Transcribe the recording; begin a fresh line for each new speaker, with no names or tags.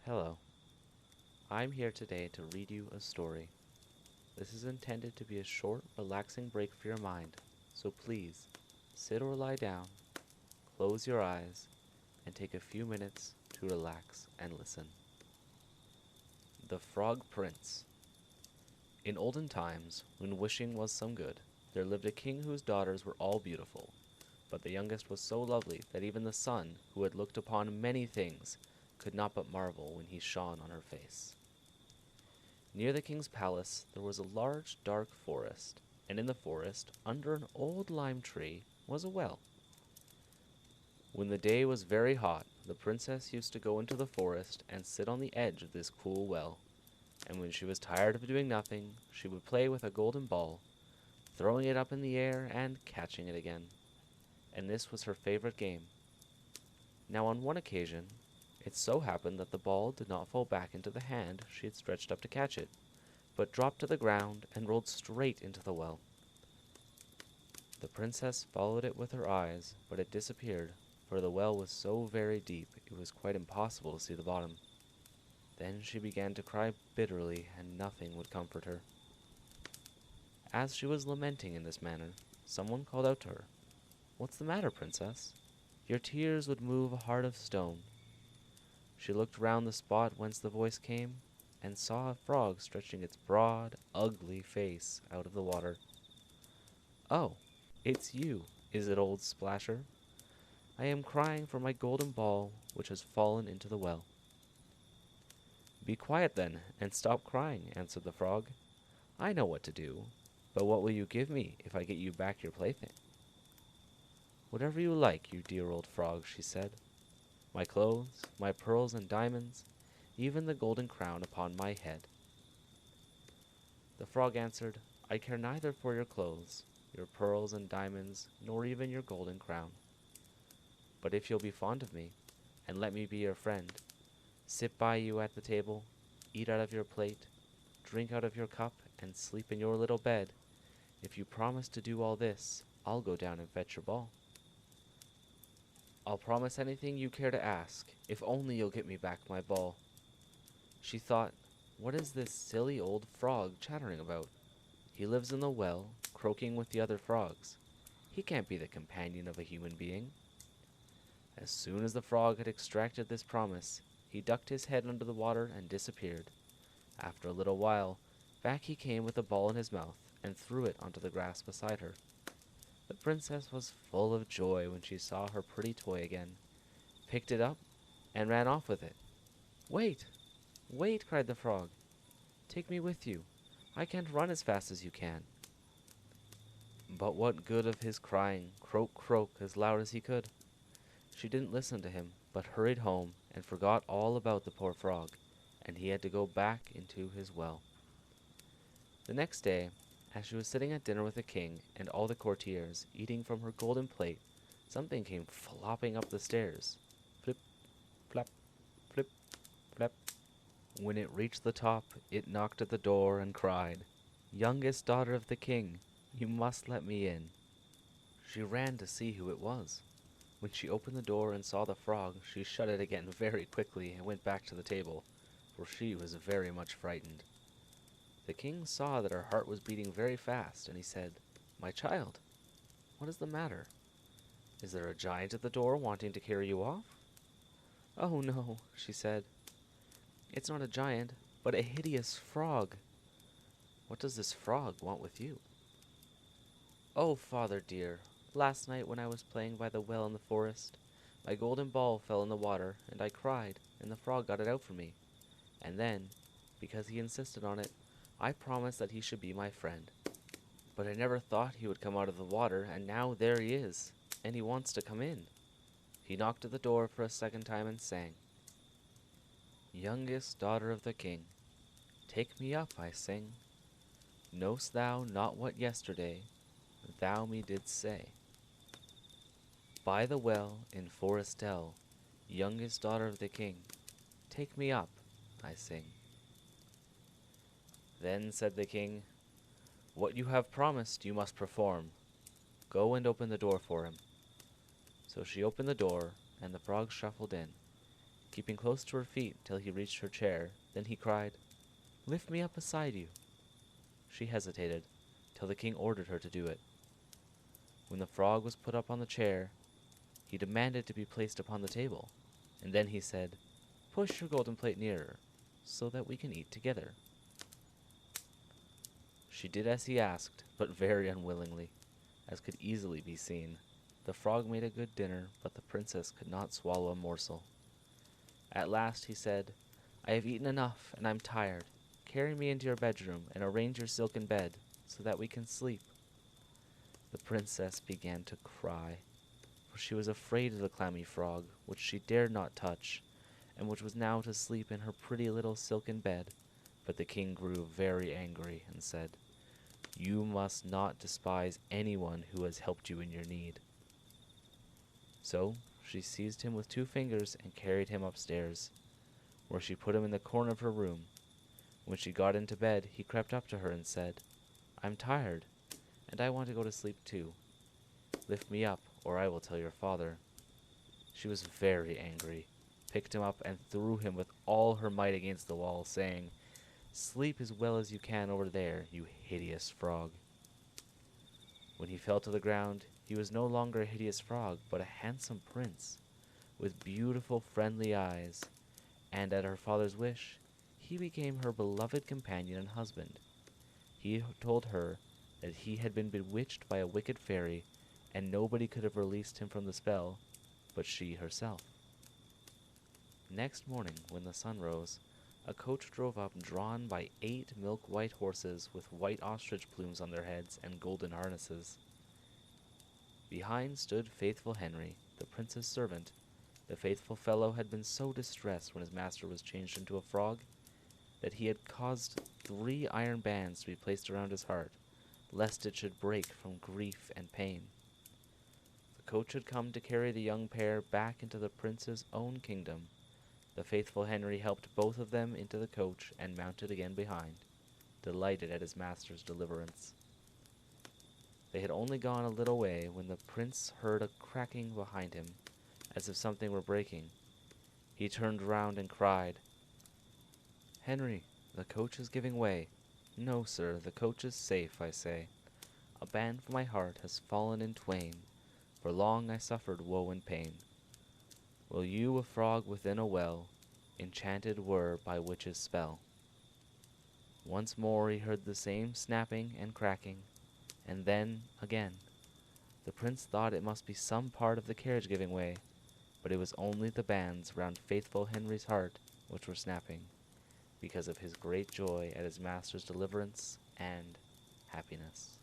Hello, I'm here today to read you a story. This is intended to be a short, relaxing break for your mind, so please sit or lie down, close your eyes, and take a few minutes to relax and listen. The Frog Prince. In olden times, when wishing was some good, there lived a king whose daughters were all beautiful, but the youngest was so lovely that even the sun, who had looked upon many things, could not but marvel when he shone on her face. Near the king's palace there was a large dark forest, and in the forest, under an old lime tree, was a well. When the day was very hot, the princess used to go into the forest and sit on the edge of this cool well, and when she was tired of doing nothing, she would play with a golden ball, throwing it up in the air and catching it again. And this was her favorite game. Now on one occasion, it so happened that the ball did not fall back into the hand she had stretched up to catch it, but dropped to the ground and rolled straight into the well. The princess followed it with her eyes, but it disappeared, for the well was so very deep it was quite impossible to see the bottom. Then she began to cry bitterly, and nothing would comfort her. As she was lamenting in this manner, someone called out to her, "What's the matter, princess? Your tears would move a heart of stone." She looked round the spot whence the voice came, and saw a frog stretching its broad, ugly face out of the water. "Oh, it's you, is it, old Splasher? I am crying for my golden ball, which has fallen into the well." "Be quiet, then, and stop crying," answered the frog. "I know what to do, but what will you give me if I get you back your plaything?" "Whatever you like, you dear old frog," she said. "My clothes, my pearls and diamonds, even the golden crown upon my head." The frog answered, "I care neither for your clothes, your pearls and diamonds, nor even your golden crown. But if you'll be fond of me, and let me be your friend, sit by you at the table, eat out of your plate, drink out of your cup, and sleep in your little bed, if you promise to do all this, I'll go down and fetch your ball." "I'll promise anything you care to ask, if only you'll get me back my ball." She thought, "What is this silly old frog chattering about? He lives in the well, croaking with the other frogs. He can't be the companion of a human being." As soon as the frog had extracted this promise, he ducked his head under the water and disappeared. After a little while, back he came with a ball in his mouth, and threw it onto the grass beside her. The princess was full of joy when she saw her pretty toy again, picked it up, and ran off with it. "Wait! Wait!" cried the frog. "Take me with you. I can't run as fast as you can." But what good of his crying, "Croak, croak," as loud as he could? She didn't listen to him, but hurried home and forgot all about the poor frog, and he had to go back into his well. The next day, as she was sitting at dinner with the king and all the courtiers, eating from her golden plate, something came flopping up the stairs. Flip, flap, flip, flap. When it reached the top, it knocked at the door and cried, "Youngest daughter of the king, you must let me in." She ran to see who it was. When she opened the door and saw the frog, she shut it again very quickly and went back to the table, for she was very much frightened. The king saw that her heart was beating very fast, and he said, "My child, what is the matter? Is there a giant at the door wanting to carry you off?" "Oh no," she said. "It's not a giant, but a hideous frog." "What does this frog want with you?" "Oh, father dear, last night when I was playing by the well in the forest, my golden ball fell in the water, and I cried, and the frog got it out for me. And then, because he insisted on it, I promised that he should be my friend. But I never thought he would come out of the water, and now there he is, and he wants to come in." He knocked at the door for a second time and sang, "Youngest daughter of the king, take me up, I sing. Know'st thou not what yesterday thou me didst say? By the well in Forest Dell, youngest daughter of the king, take me up, I sing." Then said the king, "What you have promised you must perform. Go and open the door for him." So she opened the door, and the frog shuffled in, keeping close to her feet till he reached her chair. Then he cried, "Lift me up beside you." She hesitated, till the king ordered her to do it. When the frog was put up on the chair, he demanded to be placed upon the table, and then he said, "Push your golden plate nearer, so that we can eat together." She did as he asked, but very unwillingly, as could easily be seen. The frog made a good dinner, but the princess could not swallow a morsel. At last he said, "I have eaten enough, and I'm tired. Carry me into your bedroom, and arrange your silken bed, so that we can sleep." The princess began to cry, for she was afraid of the clammy frog, which she dared not touch, and which was now to sleep in her pretty little silken bed. But the king grew very angry, and said, "You must not despise anyone who has helped you in your need." So she seized him with 2 fingers and carried him upstairs, where she put him in the corner of her room. When she got into bed, he crept up to her and said, "I'm tired, and I want to go to sleep too. Lift me up, or I will tell your father." She was very angry, picked him up, and threw him with all her might against the wall, saying, "Sleep as well as you can over there, you hideous frog." When he fell to the ground, he was no longer a hideous frog, but a handsome prince, with beautiful friendly eyes, and at her father's wish, he became her beloved companion and husband. He told her that he had been bewitched by a wicked fairy, and nobody could have released him from the spell but she herself. Next morning, when the sun rose, a coach drove up drawn by 8 milk-white horses with white ostrich plumes on their heads and golden harnesses. Behind stood faithful Henry, the prince's servant. The faithful fellow had been so distressed when his master was changed into a frog that he had caused 3 iron bands to be placed around his heart, lest it should break from grief and pain. The coach had come to carry the young pair back into the prince's own kingdom. The faithful Henry helped both of them into the coach and mounted again behind, delighted at his master's deliverance. They had only gone a little way when the prince heard a cracking behind him, as if something were breaking. He turned round and cried, "Henry, the coach is giving way." "No, sir, the coach is safe, I say. A band from my heart has fallen in twain. For long I suffered woe and pain. Will you, a frog within a well, enchanted were by witch's spell?" Once more he heard the same snapping and cracking, and then again. The prince thought it must be some part of the carriage giving way, but it was only the bands round faithful Henry's heart which were snapping, because of his great joy at his master's deliverance and happiness.